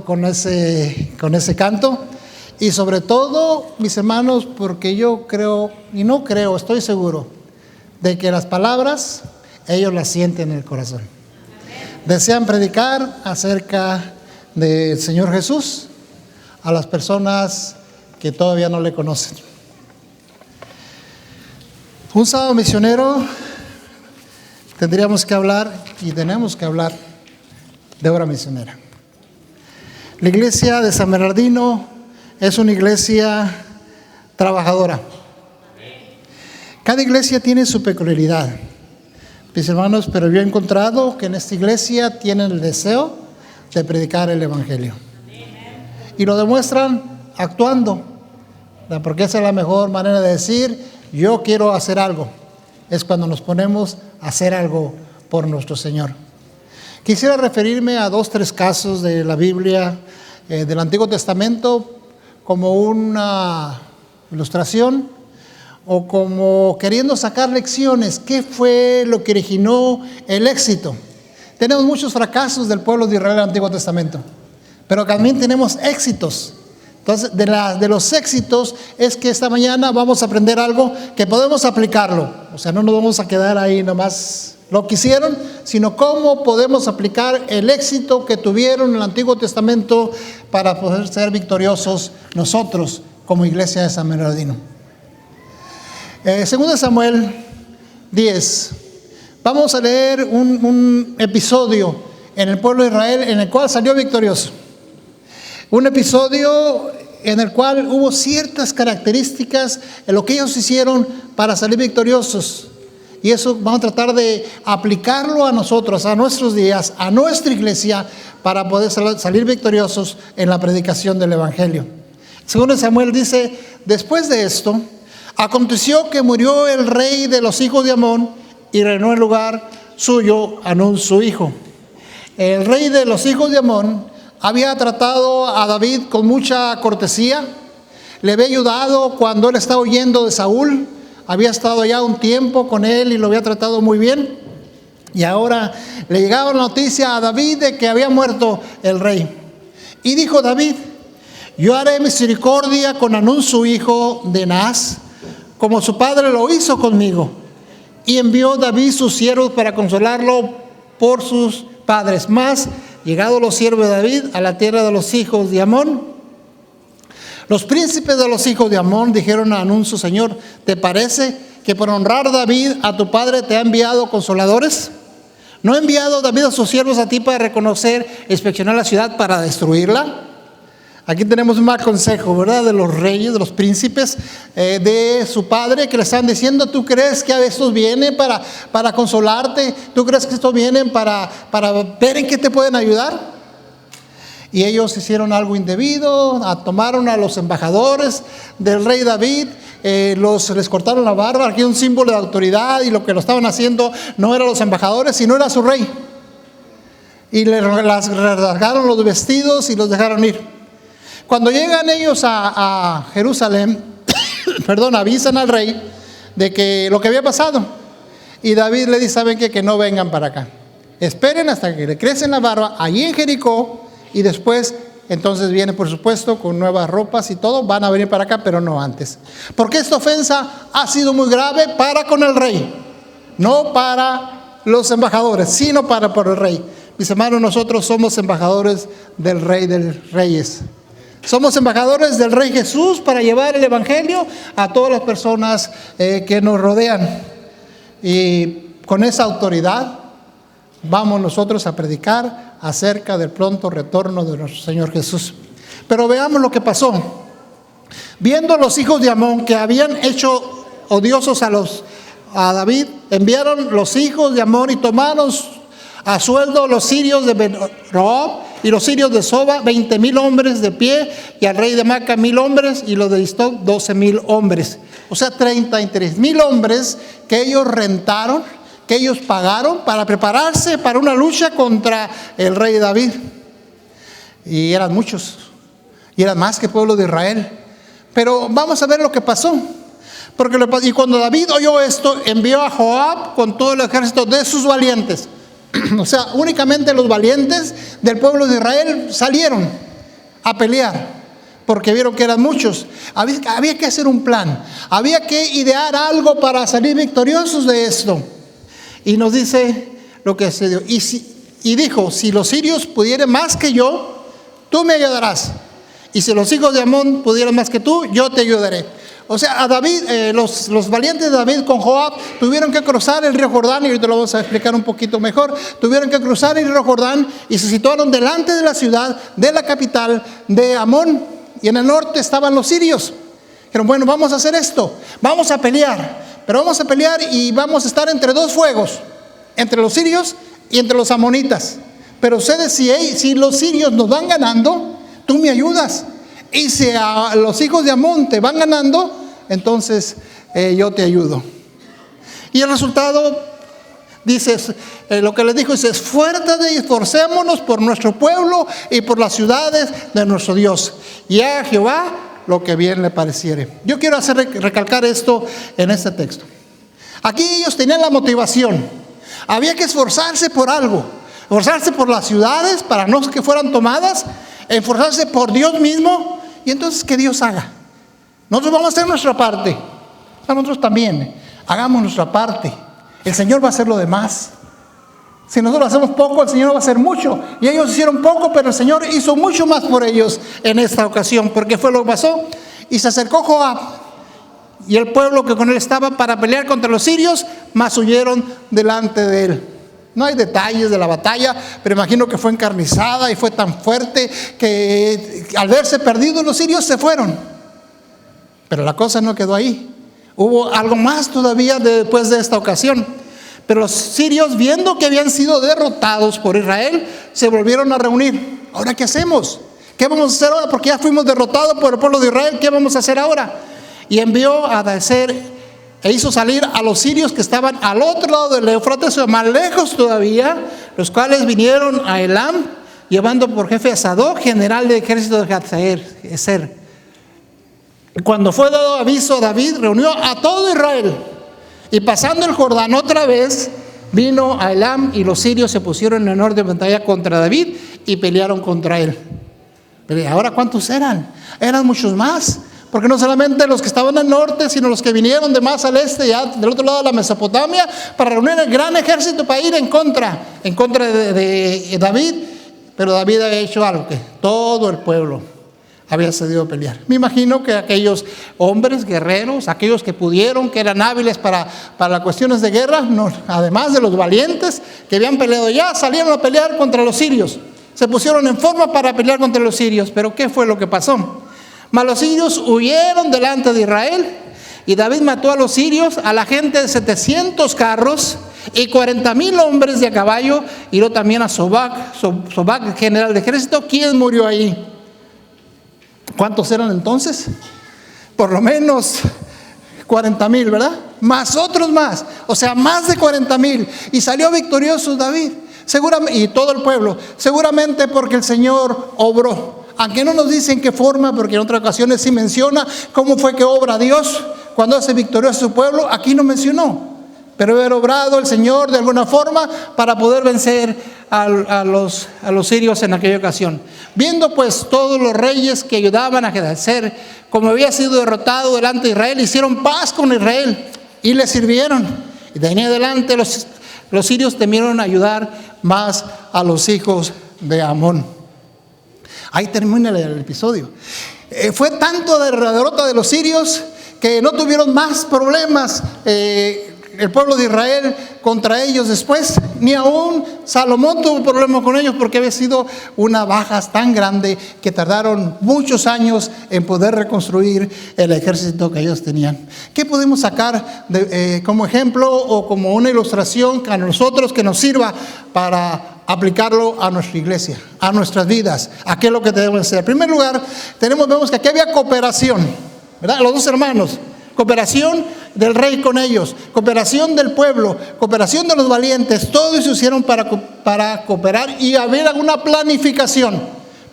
con ese canto, y sobre todo, mis hermanos, porque yo creo, y no creo, estoy seguro, de que las palabras, ellos las sienten en el corazón. Desean predicar acerca del Señor Jesús a las personas que todavía no le conocen. Un sábado misionero tendríamos que hablar, y tenemos que hablar, de obra misionera. La iglesia de San Bernardino es una iglesia trabajadora. Cada iglesia tiene su peculiaridad, mis hermanos, pero yo he encontrado que en esta iglesia tienen el deseo de predicar el evangelio. Y lo demuestran actuando, porque esa es la mejor manera de decir, yo quiero hacer algo. Es cuando nos ponemos a hacer algo por nuestro Señor. Quisiera referirme a 2-3 casos de la Biblia, del Antiguo Testamento, como una ilustración o como queriendo sacar lecciones. ¿Qué fue lo que originó el éxito? Tenemos muchos fracasos del pueblo de Israel en el Antiguo Testamento, pero también tenemos éxitos. Entonces, de los éxitos es que esta mañana vamos a aprender algo que podemos aplicarlo. O sea, no nos vamos a quedar ahí nomás lo que hicieron, sino cómo podemos aplicar el éxito que tuvieron en el Antiguo Testamento para poder ser victoriosos nosotros como iglesia de San Bernardino. Segundo Samuel 10. Vamos a leer un episodio en el pueblo de Israel en el cual salió victorioso. Un episodio en el cual hubo ciertas características en lo que ellos hicieron para salir victoriosos. Y eso vamos a tratar de aplicarlo a nosotros, a nuestros días, a nuestra iglesia, para poder salir victoriosos en la predicación del evangelio. Segundo Samuel dice, después de esto, aconteció que murió el rey de los hijos de Amón y reinó en lugar suyo Hanún su hijo. El rey de los hijos de Amón había tratado a David con mucha cortesía, le había ayudado cuando él estaba huyendo de Saúl, había estado ya un tiempo con él y lo había tratado muy bien, y ahora le llegaba la noticia a David de que había muerto el rey. Y dijo David, yo haré misericordia con Hanún su hijo de Naas, como su padre lo hizo conmigo. Y envió David sus siervos para consolarlo por sus padres. Mas, llegados los siervos de David a la tierra de los hijos de Amón, los príncipes de los hijos de Amón dijeron a Hanún su señor, ¿te parece que por honrar David a tu padre te ha enviado consoladores? ¿No ha enviado David a sus siervos a ti para reconocer, inspeccionar la ciudad para destruirla? Aquí tenemos un mal consejo, ¿verdad? De los reyes, de los príncipes, de su padre, que le están diciendo, ¿tú crees que estos vienen para consolarte? ¿Tú crees que estos vienen para ver en qué te pueden ayudar? Y ellos hicieron algo indebido, tomaron a los embajadores del rey David, les cortaron la barba, aquí un símbolo de autoridad, y lo que lo estaban haciendo no eran los embajadores, sino era su rey. Y les rasgaron los vestidos y los dejaron ir. Cuando llegan ellos a Jerusalén, avisan al rey de que lo que había pasado. Y David le dice, ¿saben qué? Que no vengan para acá. Esperen hasta que le crecen la barba allí en Jericó, y después, entonces viene, por supuesto, con nuevas ropas y todo, van a venir para acá, pero no antes. Porque esta ofensa ha sido muy grave para con el rey, no para los embajadores, sino por el rey. Mis hermanos, nosotros somos embajadores del Rey de Reyes. Somos embajadores del Rey Jesús para llevar el evangelio a todas las personas que nos rodean. Y con esa autoridad vamos nosotros a predicar acerca del pronto retorno de nuestro Señor Jesús. Pero veamos lo que pasó. Viendo los hijos de Amón que habían hecho odiosos a David, enviaron los hijos de Amón y tomaron a sueldo los sirios de Ben-Rob y los sirios de Soba, 20,000 hombres de pie, y al rey de Maca 1,000 hombres, y los de Istoc 12,000 hombres. O sea, 33,000 hombres que ellos rentaron, que ellos pagaron para prepararse para una lucha contra el rey David. Y eran muchos, y eran más que el pueblo de Israel. Pero vamos a ver lo que pasó. Y cuando David oyó esto, envió a Joab con todo el ejército de sus valientes. O sea, únicamente los valientes del pueblo de Israel salieron. a pelear, porque vieron que eran muchos. Había que hacer un plan, había que idear algo para salir victoriosos de esto. Y nos dice lo que se dio. Y dijo, si los sirios pudieren más que yo, tú me ayudarás. Y si los hijos de Amón pudieran más que tú, yo te ayudaré. O sea, a David, los valientes de David con Joab tuvieron que cruzar el río Jordán, y ahorita lo vamos a explicar un poquito mejor. Tuvieron que cruzar el río Jordán y se situaron delante de la ciudad, de la capital de Amón. Y en el norte estaban los sirios. Dijeron, bueno, vamos a hacer esto, vamos a pelear, pero vamos a pelear y vamos a estar entre dos fuegos, entre los sirios y entre los amonitas. Pero ustedes, si los sirios nos van ganando, tú me ayudas. Y si a los hijos de Amón te van ganando, entonces yo te ayudo. Y el resultado, dice, lo que les dijo es, esfuérzate y esforcémonos por nuestro pueblo y por las ciudades de nuestro Dios. Y a Jehová lo que bien le pareciere. Yo quiero recalcar esto en este texto. Aquí ellos tenían la motivación. Había que esforzarse por algo. Esforzarse por las ciudades para no que fueran tomadas. Esforzarse por Dios mismo. Y entonces que Dios haga. Nosotros vamos a hacer nuestra parte. Nosotros también. Hagamos nuestra parte. El Señor va a hacer lo demás. Si nosotros hacemos poco, el Señor va a hacer mucho. Y ellos hicieron poco, pero el Señor hizo mucho más por ellos en esta ocasión. Porque fue lo que pasó. Y se acercó Joab y el pueblo que con él estaba para pelear contra los sirios, mas huyeron delante de él. No hay detalles de la batalla, pero imagino que fue encarnizada y fue tan fuerte que al verse perdidos los sirios se fueron. Pero la cosa no quedó ahí. Hubo algo más todavía después de esta ocasión. Pero los sirios, viendo que habían sido derrotados por Israel, se volvieron a reunir. ¿Ahora qué hacemos? ¿Qué vamos a hacer ahora? Porque ya fuimos derrotados por el pueblo de Israel. ¿Qué vamos a hacer ahora? Y envió a hacer e hizo salir a los sirios que estaban al otro lado del Éufrates, o más lejos todavía, los cuales vinieron a Elam, llevando por jefe a Sadoc, general de ejército de Hadsaeser. Cuando fue dado aviso, David reunió a todo Israel, y pasando el Jordán otra vez, vino a Elam, y los sirios se pusieron en orden de batalla contra David, y pelearon contra él. Pero ahora, ¿cuántos eran? Eran muchos más. Porque no solamente los que estaban al norte, sino los que vinieron de más al este, ya del otro lado de la Mesopotamia, para reunir el gran ejército para ir en contra de David. Pero David había hecho algo, que todo el pueblo había cedido a pelear. Me imagino que aquellos hombres guerreros, aquellos que pudieron, que eran hábiles para las cuestiones de guerra, no, además de los valientes que habían peleado ya, salieron a pelear contra los sirios. Se pusieron en forma para pelear contra los sirios. Pero ¿qué fue lo que pasó? Mas los sirios huyeron delante de Israel, y David mató a los sirios, a la gente de 700 carros y 40,000 hombres de a caballo, y luego también a Sobac, general de ejército, quien murió ahí. ¿Cuántos eran entonces? Por lo menos 40,000, ¿verdad? Más otros más, o sea, más de 40,000. Y salió victorioso David, seguramente, y todo el pueblo, seguramente porque el Señor obró. Aunque no nos dicen qué forma, porque en otras ocasiones sí menciona cómo fue que obra Dios cuando hace victorioso a su pueblo. Aquí no mencionó, pero haber obrado el Señor de alguna forma para poder vencer a los sirios en aquella ocasión. Viendo pues todos los reyes que ayudaban a Hadsaeser, como había sido derrotado delante de Israel, hicieron paz con Israel y le sirvieron. Y de ahí en adelante los sirios temieron ayudar más a los hijos de Amón. Ahí termina el episodio. Fue tanto de la derrota de los sirios que no tuvieron más problemas el pueblo de Israel contra ellos después. Ni aún Salomón tuvo problemas con ellos, porque había sido una baja tan grande que tardaron muchos años en poder reconstruir el ejército que ellos tenían. ¿Qué podemos sacar como ejemplo o como una ilustración a nosotros que nos sirva para aplicarlo a nuestra iglesia, a nuestras vidas? ¿A qué es lo que debemos hacer? En primer lugar, vemos que aquí había cooperación, ¿verdad? Los dos hermanos, cooperación del rey con ellos, cooperación del pueblo, cooperación de los valientes. Todos se hicieron para cooperar y haber alguna planificación,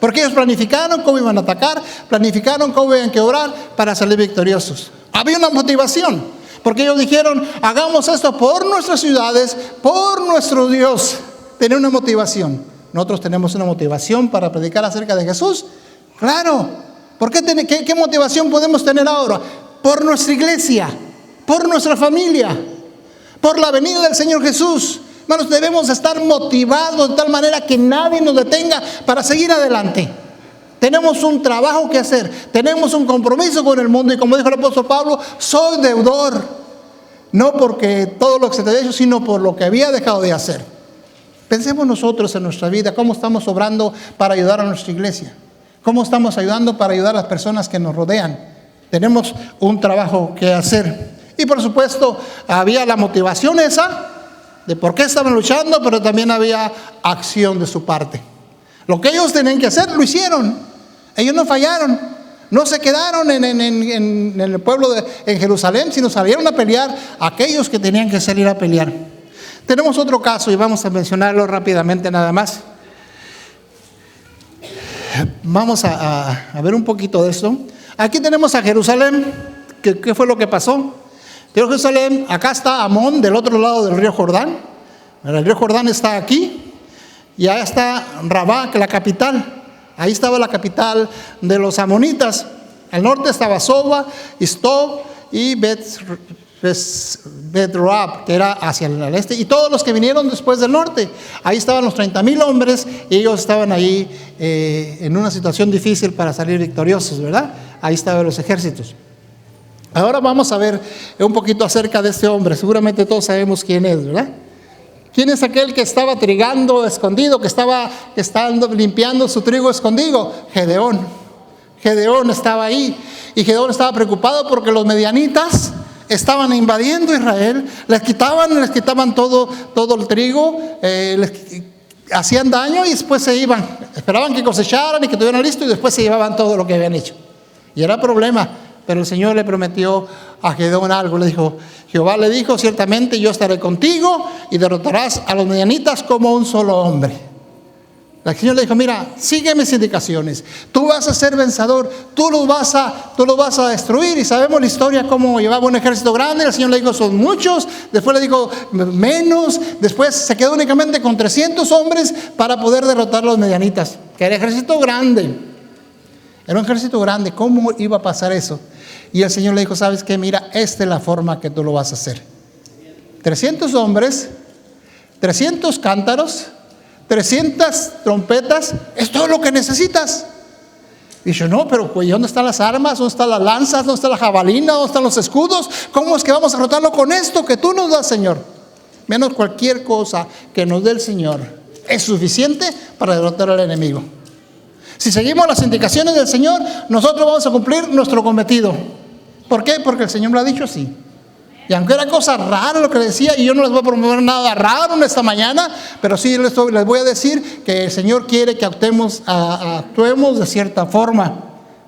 porque ellos planificaron cómo iban a atacar, planificaron cómo iban a orar para salir victoriosos. Había una motivación, porque ellos dijeron: hagamos esto por nuestras ciudades, por nuestro Dios. Tener una motivación. Nosotros tenemos una motivación para predicar acerca de Jesús. Claro. ¿Qué motivación podemos tener ahora? Por nuestra iglesia, por nuestra familia, por la venida del Señor Jesús. Hermanos, debemos estar motivados de tal manera que nadie nos detenga para seguir adelante. Tenemos un trabajo que hacer, tenemos un compromiso con el mundo, y como dijo el apóstol Pablo, soy deudor, no porque todo lo que se te había hecho, sino por lo que había dejado de hacer. Pensemos nosotros en nuestra vida, cómo estamos obrando para ayudar a nuestra iglesia, cómo estamos ayudando para ayudar a las personas que nos rodean. Tenemos un trabajo que hacer. Y por supuesto, había la motivación esa de por qué estaban luchando, pero también había acción de su parte. Lo que ellos tenían que hacer, lo hicieron. Ellos no fallaron. No se quedaron en el pueblo en Jerusalén, sino salieron a pelear aquellos que tenían que salir a pelear. Tenemos otro caso y vamos a mencionarlo rápidamente nada más. Vamos a ver un poquito de esto. Aquí tenemos a Jerusalén. ¿Qué fue lo que pasó? Pero Jerusalén, acá está Amón, del otro lado del río Jordán. El río Jordán está aquí. Y allá está Rabá, que es la capital. Ahí estaba la capital de los amonitas. Al norte estaba Soba, Istob y Bet-Roab, que era hacia el este. Y todos los que vinieron después del norte. Ahí estaban los 30,000 hombres y ellos estaban ahí en una situación difícil para salir victoriosos, ¿verdad? Ahí estaban los ejércitos. Ahora vamos a ver un poquito acerca de este hombre. Seguramente todos sabemos quién es, ¿verdad? ¿Quién es aquel que estaba trigando escondido, que estaba limpiando su trigo escondido? Gedeón. Gedeón estaba ahí. Y Gedeón estaba preocupado porque los medianitas estaban invadiendo Israel. Les quitaban todo el trigo, hacían daño y después se iban. Esperaban que cosecharan y que estuvieran listos y después se llevaban todo lo que habían hecho. Y era problema. Pero el Señor le prometió a Gedeón algo. Le dijo, Jehová le dijo, ciertamente yo estaré contigo y derrotarás a los medianitas como un solo hombre. El Señor le dijo, mira, sigue mis indicaciones. Tú vas a ser vencedor, tú los vas a destruir. Y sabemos la historia, cómo llevaba un ejército grande. El Señor le dijo, son muchos. Después le dijo, menos. Después se quedó únicamente con 300 hombres para poder derrotar a los medianitas, que era ejército grande. Era un ejército grande. ¿Cómo iba a pasar eso? Y el Señor le dijo, ¿sabes qué? Mira, esta es la forma que tú lo vas a hacer. 300 hombres, 300 cántaros, 300 trompetas, es todo lo que necesitas. Y yo, no, pero pues ¿dónde están las armas? ¿Dónde están las lanzas? ¿Dónde está la jabalina? ¿Dónde están los escudos? ¿Cómo es que vamos a derrotarlo con esto que tú nos das, Señor? Menos cualquier cosa que nos dé el Señor es suficiente para derrotar al enemigo. Si seguimos las indicaciones del Señor, nosotros vamos a cumplir nuestro cometido. ¿Por qué? Porque el Señor lo ha dicho así. Y aunque era cosa rara lo que decía, y yo no les voy a promover nada raro en esta mañana, pero sí les voy a decir que el Señor quiere que actuemos de cierta forma,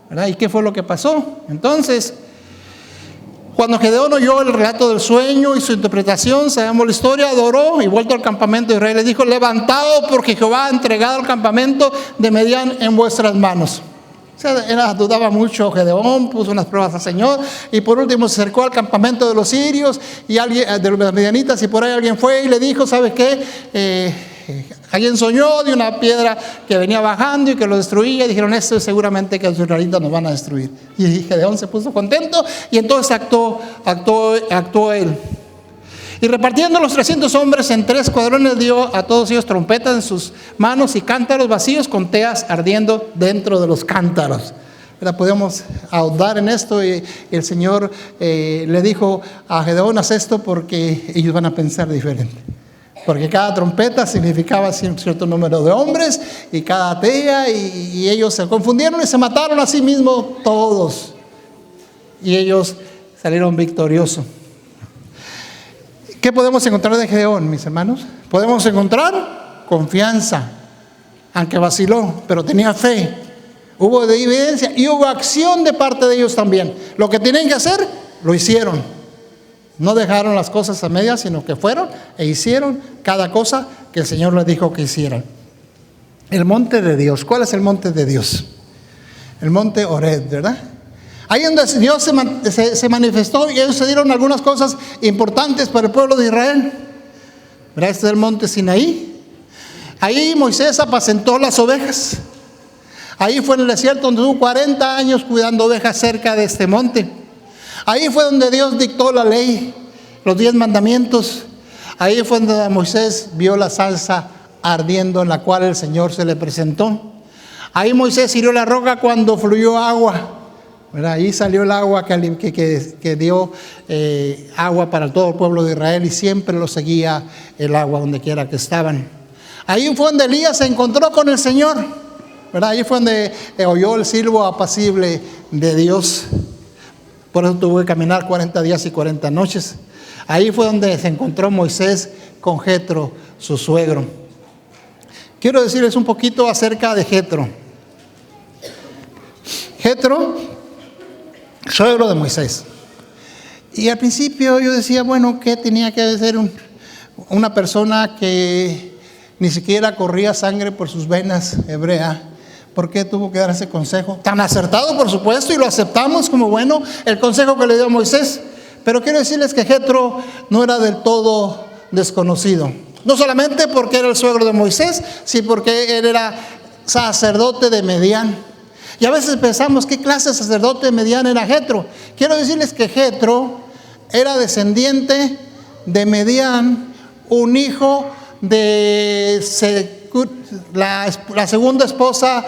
¿verdad? ¿Y qué fue lo que pasó? Entonces, cuando Gedeón oyó el relato del sueño y su interpretación, sabemos la historia, adoró y vuelto al campamento de Israel, le dijo, levantado porque Jehová ha entregado el campamento de Medián en vuestras manos. O sea, dudaba mucho Gedeón, puso unas pruebas al Señor y por último se acercó al campamento de los sirios y de los medianitas, y por ahí alguien fue y le dijo, ¿sabe qué? Alguien soñó de una piedra que venía bajando y que lo destruía, y dijeron, esto es seguramente que los israelitas nos van a destruir. Y Gedeón se puso contento y entonces actuó él. Y repartiendo los 300 hombres en 3 escuadrones, dio a todos ellos trompetas en sus manos y cántaros vacíos con teas ardiendo dentro de los cántaros. Podemos ahondar en esto, y el Señor le dijo a Gedeón, haz esto porque ellos van a pensar diferente. Porque cada trompeta significaba un cierto número de hombres y cada tea, y ellos se confundieron y se mataron a sí mismos todos. Y ellos salieron victoriosos. ¿Qué podemos encontrar de Gedeón, mis hermanos? Podemos encontrar confianza, aunque vaciló, pero tenía fe. Hubo evidencia y hubo acción de parte de ellos también. Lo que tenían que hacer, lo hicieron. No dejaron las cosas a medias, sino que fueron e hicieron cada cosa que el Señor les dijo que hicieran. El monte de Dios. ¿Cuál es el monte de Dios? El monte Horeb, ¿verdad? Ahí donde Dios se manifestó y ellos se dieron algunas cosas importantes para el pueblo de Israel. ¿Verdad? Este es el monte Sinaí. Ahí Moisés apacentó las ovejas. Ahí fue en el desierto donde tuvo 40 años cuidando ovejas cerca de este monte. Ahí fue donde Dios dictó la ley, los 10 mandamientos. Ahí fue donde Moisés vio la zarza ardiendo en la cual el Señor se le presentó. Ahí Moisés hirió la roca cuando fluyó agua. ¿Verdad? Ahí salió el agua que dio agua para todo el pueblo de Israel, y siempre lo seguía el agua donde quiera que estaban. Ahí fue donde Elías se encontró con el Señor, ¿verdad? Ahí fue donde oyó el silbo apacible de Dios. Por eso tuvo que caminar 40 días y 40 noches. Ahí fue donde se encontró Moisés con Jetro, su suegro. Quiero decirles un poquito acerca de Jetro. Jetro, suegro de Moisés. Y al principio yo decía, bueno, ¿qué tenía que ser una persona que ni siquiera corría sangre por sus venas, hebrea? ¿Por qué tuvo que dar ese consejo? Tan acertado, por supuesto, y lo aceptamos como bueno, el consejo que le dio a Moisés. Pero quiero decirles que Jetro no era del todo desconocido. No solamente porque era el suegro de Moisés, sino porque él era sacerdote de Medián. Y a veces pensamos, ¿qué clase de sacerdote de Medián era Jetro? Quiero decirles que Jetro era descendiente de Medián, un hijo de la segunda esposa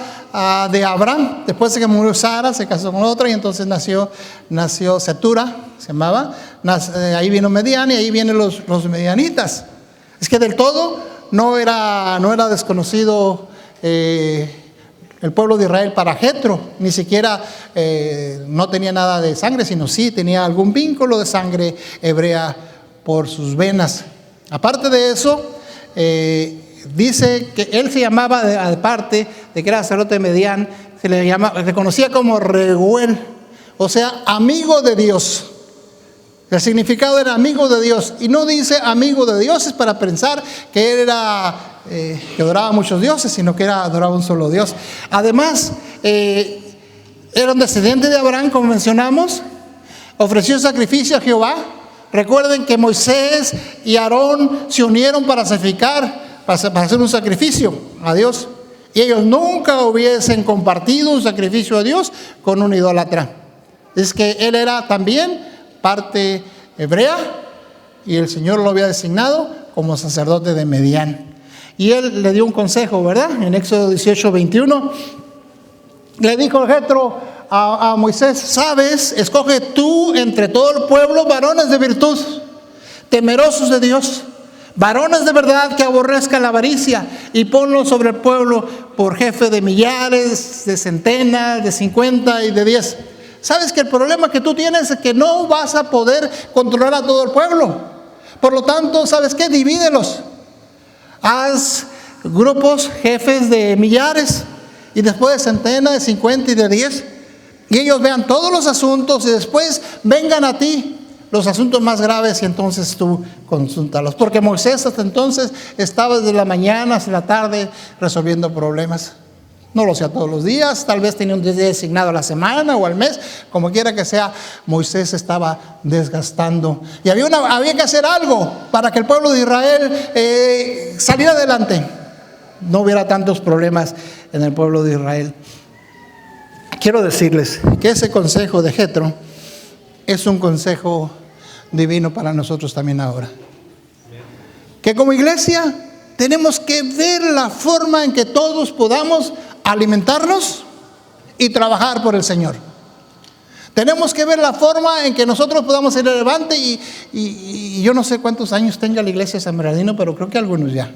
de Abraham. Después de que murió Sara, se casó con otra, y entonces nació Setura, se llamaba. Ahí vino Medián, y ahí vienen los medianitas. Es que del todo no era desconocido el pueblo de Israel para Jetro. Ni siquiera no tenía nada de sangre, sino sí tenía algún vínculo de sangre hebrea por sus venas. Aparte de eso, dice que él se llamaba, aparte de que era sacerdote de Medián, se conocía como Reuel, o sea, amigo de Dios. El significado era amigo de Dios, y no dice amigo de dioses para pensar que él era que adoraba a muchos dioses, sino que adoraba un solo Dios. Además, era un descendiente de Abraham, como mencionamos. Ofreció sacrificio a Jehová. Recuerden que Moisés y Aarón se unieron para hacer un sacrificio a Dios, y ellos nunca hubiesen compartido un sacrificio a Dios con un idólatra. Es que él era también parte hebrea, y el Señor lo había designado como sacerdote de Medián. Y él le dio un consejo, ¿verdad? En Éxodo 18:21 le dijo Jetro a Moisés: sabes, escoge tú entre todo el pueblo varones de virtud, temerosos de Dios, varones de verdad que aborrezcan la avaricia, y ponlos sobre el pueblo por jefe de millares, de centenas, de 50 y de 10. Sabes que el problema que tú tienes es que no vas a poder controlar a todo el pueblo. Por lo tanto, ¿sabes qué? Divídelos. Haz grupos, jefes de millares, y después de centenas, de 50 y de 10. Y ellos vean todos los asuntos, y después vengan a ti los asuntos más graves, y entonces tú consúltalos. Porque Moisés hasta entonces estaba desde la mañana hasta la tarde resolviendo problemas. No lo hacía todos los días, tal vez tenía un día designado a la semana o al mes, como quiera que sea. Moisés estaba desgastando, y había que hacer algo para que el pueblo de Israel saliera adelante, no hubiera tantos problemas en el pueblo de Israel. Quiero decirles que ese consejo de Jetro es un consejo divino para nosotros también ahora. Que como iglesia tenemos que ver la forma en que todos podamos alimentarnos y trabajar por el Señor. Tenemos que ver la forma en que nosotros podamos ir adelante, y yo no sé cuántos años tenga la iglesia de San Bernardino, pero creo que algunos ya.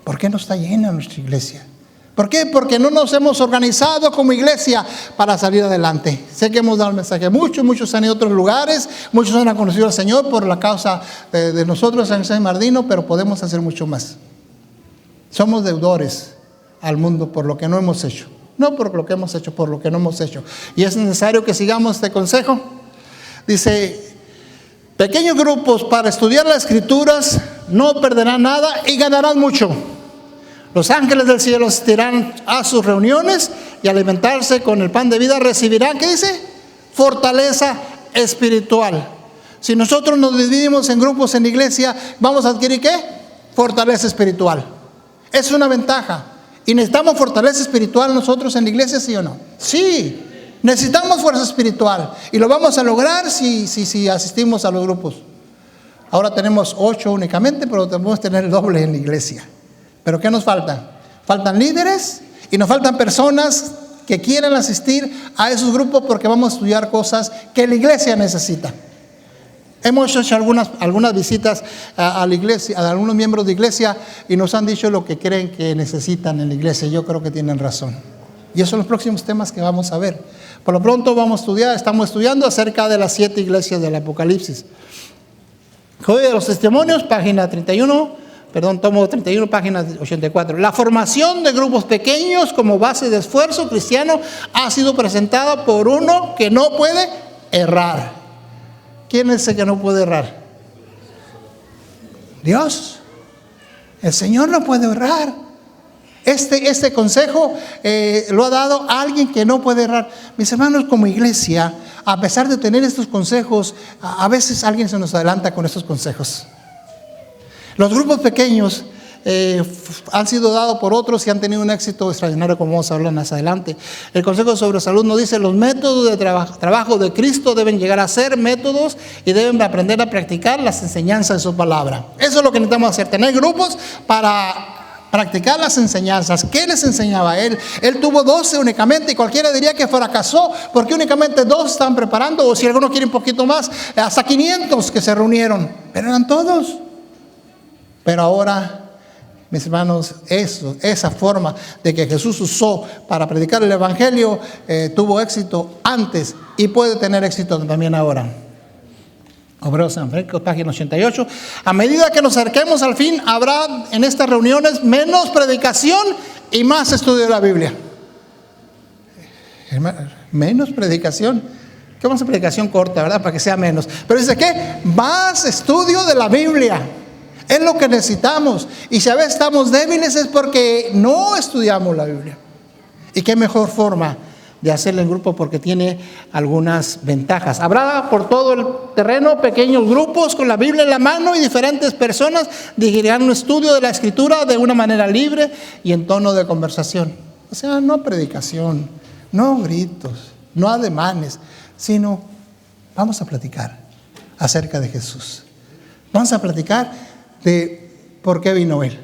¿Por qué no está llena nuestra iglesia? ¿Por qué? Porque no nos hemos organizado como iglesia para salir adelante. Sé que hemos dado el mensaje a muchos han ido a otros lugares, muchos han conocido al Señor por la causa de nosotros en San Bernardino, pero podemos hacer mucho más. Somos deudores al mundo por lo que no hemos hecho, no por lo que hemos hecho, por lo que no hemos hecho. Y es necesario que sigamos este consejo. Dice: pequeños grupos para estudiar las Escrituras no perderán nada y ganarán mucho. Los ángeles del cielo asistirán a sus reuniones, y alimentarse con el pan de vida recibirán, ¿qué dice? Fortaleza espiritual. Si nosotros nos dividimos en grupos en la iglesia, vamos a adquirir ¿qué? Fortaleza espiritual. Es una ventaja. ¿Y necesitamos fortaleza espiritual nosotros en la iglesia, sí o no? Sí, necesitamos fuerza espiritual. Y lo vamos a lograr si asistimos a los grupos. Ahora tenemos 8 únicamente, pero debemos tener el doble en la iglesia. ¿Pero qué nos falta? Faltan líderes y nos faltan personas que quieran asistir a esos grupos, porque vamos a estudiar cosas que la iglesia necesita. Hemos hecho algunas visitas a la iglesia, a algunos miembros de iglesia, y nos han dicho lo que creen que necesitan en la iglesia. Yo creo que tienen razón. Y esos son los próximos temas que vamos a ver. Por lo pronto estamos estudiando acerca de las 7 iglesias del Apocalipsis. Código de los Testimonios, página 31. Tomo 31, página 84. La formación de grupos pequeños como base de esfuerzo cristiano ha sido presentada por uno que no puede errar. ¿Quién es ese que no puede errar? Dios. El Señor no puede errar. Este consejo lo ha dado alguien que no puede errar. Mis hermanos, como iglesia, a pesar de tener estos consejos, a veces alguien se nos adelanta con estos consejos. Los grupos pequeños han sido dados por otros y han tenido un éxito extraordinario, como vamos a hablar más adelante. El Consejo sobre Salud nos dice: los métodos de trabajo de Cristo deben llegar a ser métodos y deben aprender a practicar las enseñanzas de su palabra. Eso es lo que necesitamos hacer, tener grupos para practicar las enseñanzas. ¿Qué les enseñaba él? Él tuvo 12 únicamente, y cualquiera diría que fracasó porque únicamente 2 estaban preparando, o si alguno quiere un poquito más, hasta 500 que se reunieron, pero eran todos. Pero ahora, mis hermanos, esa forma de que Jesús usó para predicar el Evangelio tuvo éxito antes y puede tener éxito también ahora. Hebreos Evangélicos, página 88. A medida que nos acerquemos al fin, habrá en estas reuniones menos predicación y más estudio de la Biblia. Menos predicación. ¿Qué vamos a predicación corta, verdad? Para que sea menos. Pero dice que más estudio de la Biblia. Es lo que necesitamos. Y si a veces estamos débiles es porque no estudiamos la Biblia. Y qué mejor forma de hacerlo en grupo, porque tiene algunas ventajas. Habrá por todo el terreno pequeños grupos con la Biblia en la mano, y diferentes personas dirigirán un estudio de la Escritura de una manera libre y en tono de conversación. O sea, no predicación, no gritos, no ademanes, sino vamos a platicar acerca de Jesús. Vamos a platicar de por qué vino Él.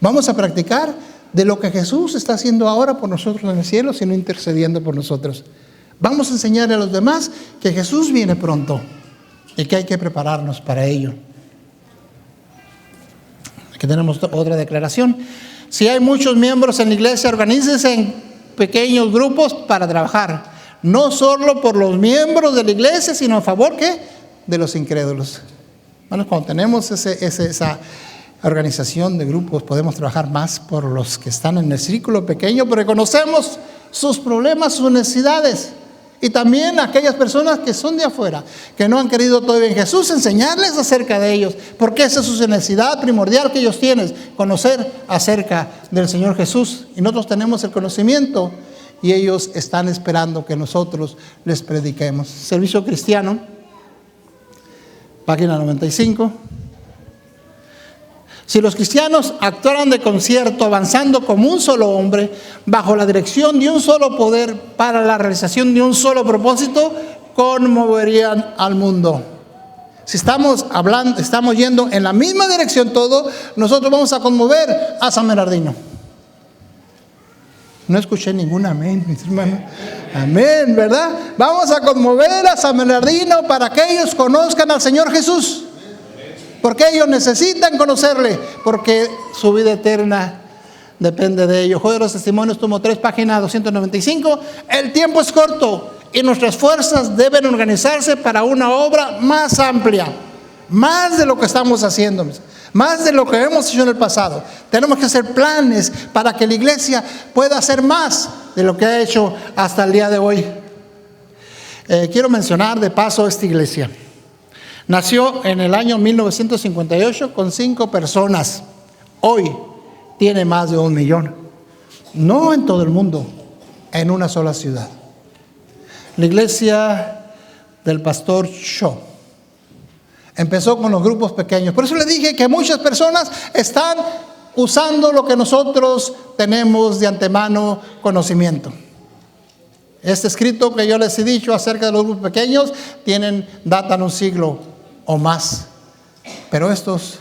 Vamos a practicar de lo que Jesús está haciendo ahora por nosotros en el cielo, sino intercediendo por nosotros. Vamos a enseñarle a los demás que Jesús viene pronto y que hay que prepararnos para ello. Aquí tenemos otra declaración. Si hay muchos miembros en la iglesia, organícense en pequeños grupos para trabajar, no solo por los miembros de la iglesia, sino a favor ¿qué? De los incrédulos. Bueno, cuando tenemos esa organización de grupos, podemos trabajar más por los que están en el círculo pequeño, pero conocemos sus problemas, sus necesidades. Y también aquellas personas que son de afuera, que no han querido todavía en Jesús, enseñarles acerca de ellos, porque esa es su necesidad primordial que ellos tienen, conocer acerca del Señor Jesús. Y nosotros tenemos el conocimiento y ellos están esperando que nosotros les prediquemos. Servicio cristiano, página 95. Si los cristianos actuaran de concierto, avanzando como un solo hombre, bajo la dirección de un solo poder, para la realización de un solo propósito, conmoverían al mundo. Si estamos yendo en la misma dirección todos, nosotros vamos a conmover a San Bernardino. No escuché ningún amén, mis hermanos. Amén, ¿verdad? Vamos a conmover a San Bernardino para que ellos conozcan al Señor Jesús. Porque ellos necesitan conocerle, porque su vida eterna depende de ellos. Código de los Testimonios, tomo 3, página 295. El tiempo es corto y nuestras fuerzas deben organizarse para una obra más amplia, más de lo que estamos haciendo, más de lo que hemos hecho en el pasado. Tenemos que hacer planes para que la iglesia pueda hacer más de lo que ha hecho hasta el día de hoy. Quiero mencionar de paso esta iglesia. Nació en el año 1958 con 5 personas. Hoy tiene más de 1 millón. No en todo el mundo, en una sola ciudad. La iglesia del pastor Shaw empezó con los grupos pequeños. Por eso le dije que muchas personas están usando lo que nosotros tenemos de antemano conocimiento. Este escrito que yo les he dicho acerca de los grupos pequeños datan un siglo o más, pero estos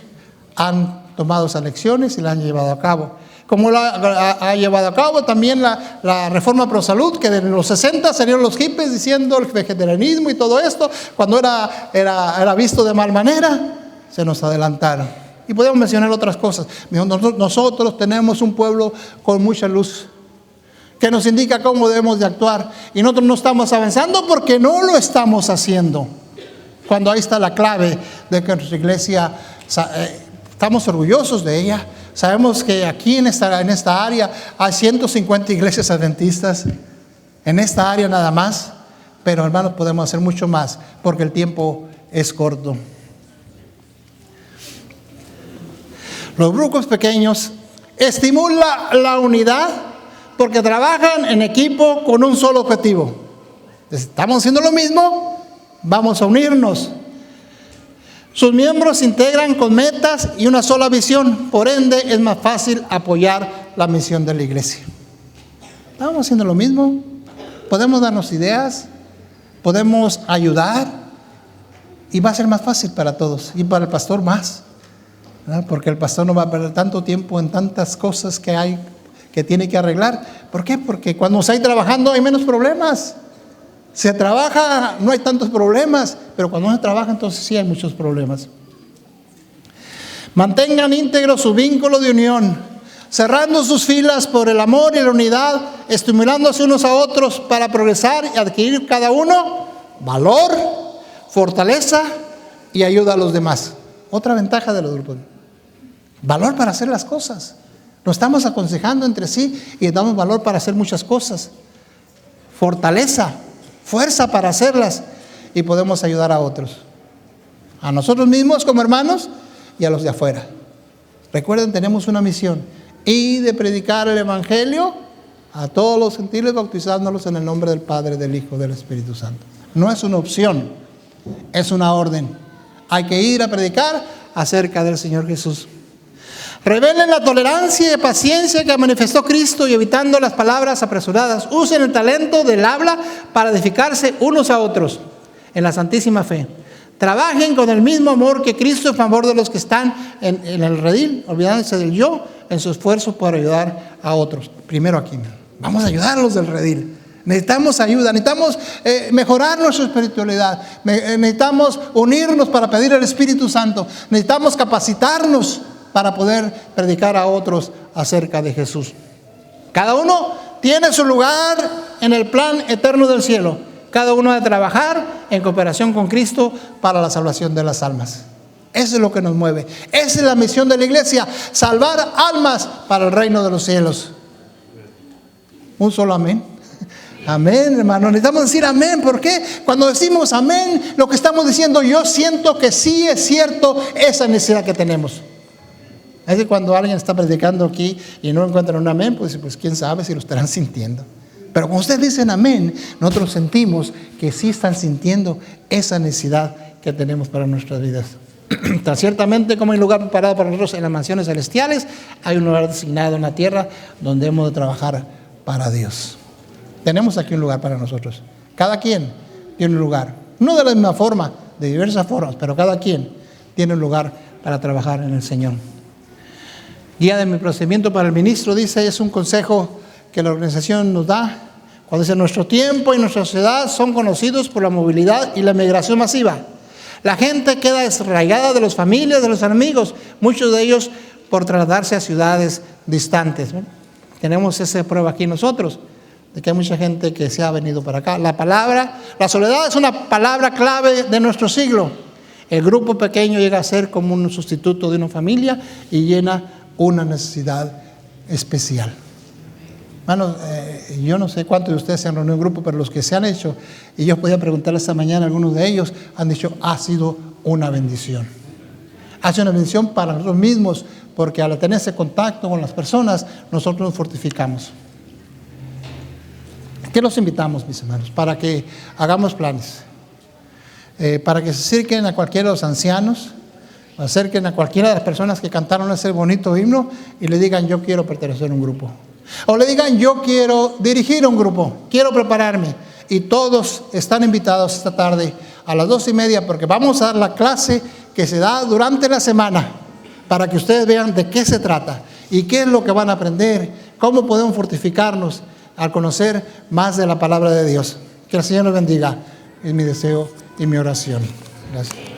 han tomado esas lecciones y la han llevado a cabo. Como la ha llevado a cabo también la reforma pro salud, que en los 60 salieron los hippies diciendo el vegetarianismo y todo esto, cuando era visto de mal manera, se nos adelantaron. Y podemos mencionar otras cosas. Nosotros tenemos un pueblo con mucha luz, que nos indica cómo debemos de actuar. Y nosotros no estamos avanzando porque no lo estamos haciendo. Cuando ahí está la clave de que nuestra iglesia, estamos orgullosos de ella. Sabemos que aquí en esta área hay 150 iglesias adventistas, en esta área nada más. Pero hermanos, podemos hacer mucho más porque el tiempo es corto. Los grupos pequeños estimulan la unidad porque trabajan en equipo con un solo objetivo. Estamos haciendo lo mismo, vamos a unirnos. Sus miembros se integran con metas y una sola visión, por ende es más fácil apoyar la misión de la iglesia. Estamos haciendo lo mismo, podemos darnos ideas, podemos ayudar y va a ser más fácil para todos y para el pastor más. Porque el pastor no va a perder tanto tiempo en tantas cosas que tiene que arreglar. ¿Por qué? Porque cuando se está trabajando hay menos problemas. Se trabaja, no hay tantos problemas, pero cuando no se trabaja entonces sí hay muchos problemas. Mantengan íntegro su vínculo de unión, cerrando sus filas por el amor y la unidad, estimulándose unos a otros para progresar y adquirir cada uno valor, fortaleza y ayuda a los demás. Otra ventaja de los grupos. Valor para hacer las cosas. Nos estamos aconsejando entre sí y damos valor para hacer muchas cosas. Fortaleza, fuerza para hacerlas y podemos ayudar a otros. A nosotros mismos como hermanos y a los de afuera. Recuerden, tenemos una misión y de predicar el evangelio a todos los gentiles, bautizándolos en el nombre del Padre, del Hijo, del Espíritu Santo. No es una opción, es una orden. Hay que ir a predicar acerca del Señor Jesús. Revelen la tolerancia y paciencia que manifestó Cristo y evitando las palabras apresuradas. Usen el talento del habla para edificarse unos a otros en la santísima fe. Trabajen con el mismo amor que Cristo en favor de los que están en el redil, olvidándose del yo, en su esfuerzo por ayudar a otros. Primero aquí. Vamos a ayudar a los del redil. Necesitamos ayuda, necesitamos mejorar nuestra espiritualidad, necesitamos unirnos para pedir al Espíritu Santo, necesitamos capacitarnos para poder predicar a otros acerca de Jesús. Cada uno tiene su lugar en el plan eterno del cielo. Cada uno debe trabajar en cooperación con Cristo para la salvación de las almas. Eso es lo que nos mueve. Esa es la misión de la iglesia, salvar almas para el reino de los cielos. Un solo amén. Amén, hermano. Necesitamos decir amén. ¿Por qué? Cuando decimos amén, lo que estamos diciendo, yo siento que sí es cierto esa necesidad que tenemos. Es que cuando alguien está predicando aquí y no encuentran un amén, pues quién sabe si lo estarán sintiendo. Pero cuando ustedes dicen amén, nosotros sentimos que sí están sintiendo esa necesidad que tenemos para nuestras vidas. Tan ciertamente como hay lugar preparado para nosotros en las mansiones celestiales, hay un lugar designado en la tierra donde hemos de trabajar para Dios. Tenemos aquí un lugar para nosotros. Cada quien tiene un lugar. No de la misma forma, de diversas formas, pero cada quien tiene un lugar para trabajar en el Señor. Guía de mi procedimiento para el ministro, dice, es un consejo que la organización nos da. Cuando dice, nuestro tiempo y nuestra sociedad son conocidos por la movilidad y la migración masiva. La gente queda desarraigada de las familias, de los amigos, muchos de ellos por trasladarse a ciudades distantes. Tenemos esa prueba aquí nosotros, de que hay mucha gente que se ha venido para acá. La soledad es una palabra clave de nuestro siglo. El grupo pequeño llega a ser como un sustituto de una familia y llena una necesidad especial. Hermanos, yo no sé cuántos de ustedes se han reunido en grupo, pero los que se han hecho, y yo podía preguntarle esta mañana a algunos de ellos, han dicho, ha sido una bendición. Ha sido una bendición para nosotros mismos, porque al tener ese contacto con las personas, nosotros nos fortificamos. ¿Qué los invitamos, mis hermanos? Para que hagamos planes, para que se acerquen a cualquiera de los ancianos, Acerquen a cualquiera de las personas que cantaron ese bonito himno y le digan: yo quiero pertenecer a un grupo. O le digan: yo quiero dirigir un grupo, quiero prepararme. Y todos están invitados esta tarde a las 2:30, porque vamos a dar la clase que se da durante la semana, para que ustedes vean de qué se trata y qué es lo que van a aprender, cómo podemos fortificarnos al conocer más de la palabra de Dios. Que el Señor los bendiga, es mi deseo y mi oración. Gracias.